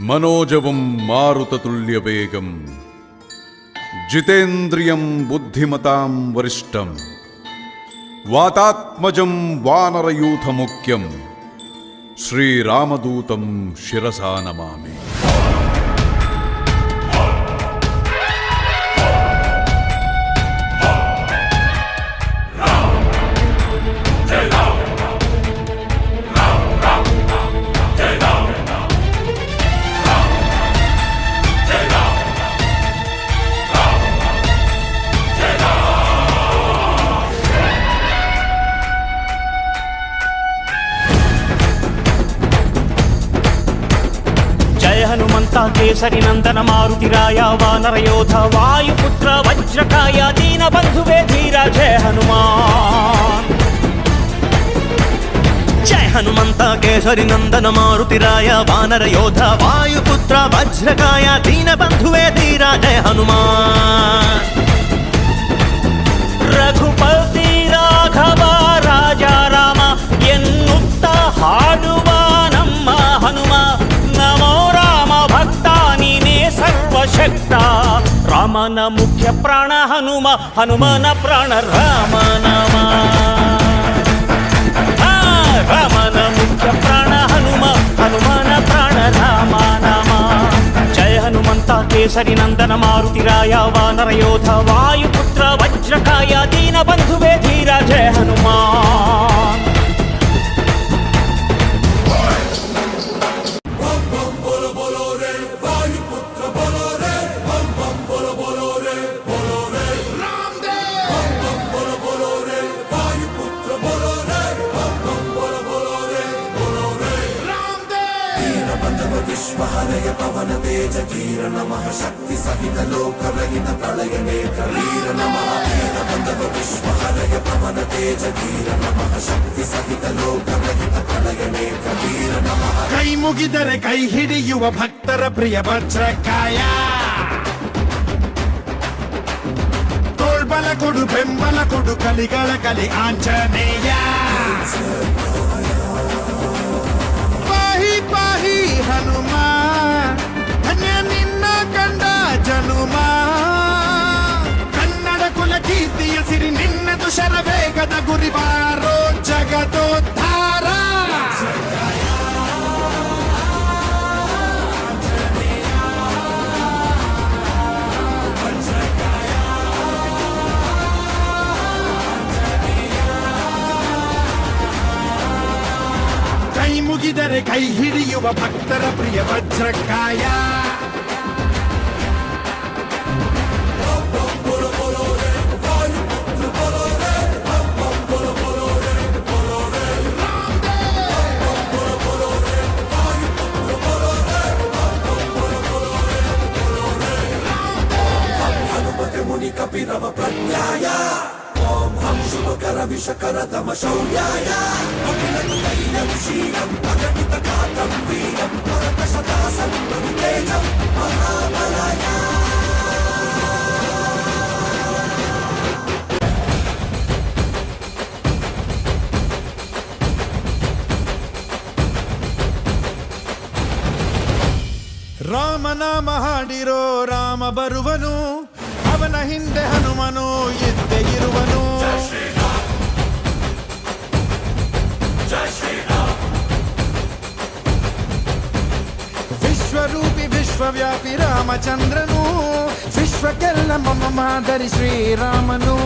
मनोजवं मारुततुल्यवेगं जितेन्द्रियं बुद्धिमतां वरिष्ठं वातात्मजं वानरयूथमुख्यं श्रीरामदूतं शिरसा नमामि। हनुमंता केसरी नंदन मारुतिराया वानर योधा वायुपुत्र वज्रकाय दीन बंधुवे धीरा जय हनुमान। जय हनुमंता केसरी नंदन मारुतिराया वानर योधा वायुपुत्र वज्रकाय दीन बंधुवे धीरा जय हनुमान। रघुपति राघव राजा राम ಎನ್ನುತ್ತ ಹಾಡುವ ನಮ್ಮ ಹನುಮ ನಮೋ ರಾಮ ಭಕ್ತ ನೀನೇ ಸರ್ವಶಕ್ತ ರಾಮನ ಮುಖ್ಯ ಪ್ರಾಣ ಹನುಮ ಹನುಮನ ಪ್ರಾಣ ರಾಮ ನಾಮ ರಾಮನ ಮುಖ್ಯ ಪ್ರಾಣ ಹನುಮ ಹನುಮನ ಪ್ರಾಣ ರಾಮ ನಾಮ ಜಯ ಹನುಮಂತ ಕೇಸರಿ ನಂದನ ಮಾರುತಿರಾಯ ವಾನರ ಯೋಧ ವಾಯುಪುತ್ರ ವಜ್ರಕಾಯ ದೀನ ಬಂಧುವೇ ಧೀರ ಜಯ ಹನುಮಾನ್। विश्वहरय पवन तेज धीर नमः शक्ति सहित लोक रहित प्रलय नेत्र वीर नमः वीर बंधव विश्वहरय पवन तेज धीर नमः शक्ति सहित लोक रहित प्रलय नेत्र वीर नमः। ಕೈ ಮುಗಿದರೆ ಕೈ ಹಿಡಿಯುವ ಭಕ್ತರ ಪ್ರಿಯ ವಜ್ರಕಾಯ ತೋಳ್ಬಲ ಕೊಡು ಬೆಂಬಲ ಕೊಡು ಕಲಿಗಳ ಕಲಿ ಆಂಜನೇಯ ಪಾಹಿ ಪಾಹಿ ಹನುಮ ಧನ್ಯ ನಿನ್ನ ಕಂಡ ಜನುಮ ಕನ್ನಡ ಕುಲ ಕೀರ್ತಿಯ ಸಿರಿ ನಿನ್ನದು ಶರವೇಗದ ಗುರಿ ಬಾರೋ ಜಗದೋದ್ಧಾರ। ಕೈ ಮುಗಿದರೆ ಕೈ ಹಿಡಿಯುವ ಭಕ್ತರ ಪ್ರಿಯ ವಜ್ರಕಾಯ हनुमते मुनि कपिरव प्रज्ञाय ओम हम शुभकर विषकर दम शौर्याय शीलं प्रकटित घातं वीरं भरतशतासं प्रभुतेजं महाबलाय। ರಾಮನಾಮ ಹಾಡಿರೋ ರಾಮ ಬರುವನು ಅವನ ಹಿಂದೆ ಹನುಮನು ಇದ್ದೇ ಇರುವನು। ವಿಶ್ವರೂಪಿ ವಿಶ್ವವ್ಯಾಪಿ ರಾಮಚಂದ್ರನು ವಿಶ್ವಕ್ಕೆಲ್ಲ ಮಮ ಮಾದರಿ ಶ್ರೀರಾಮನು।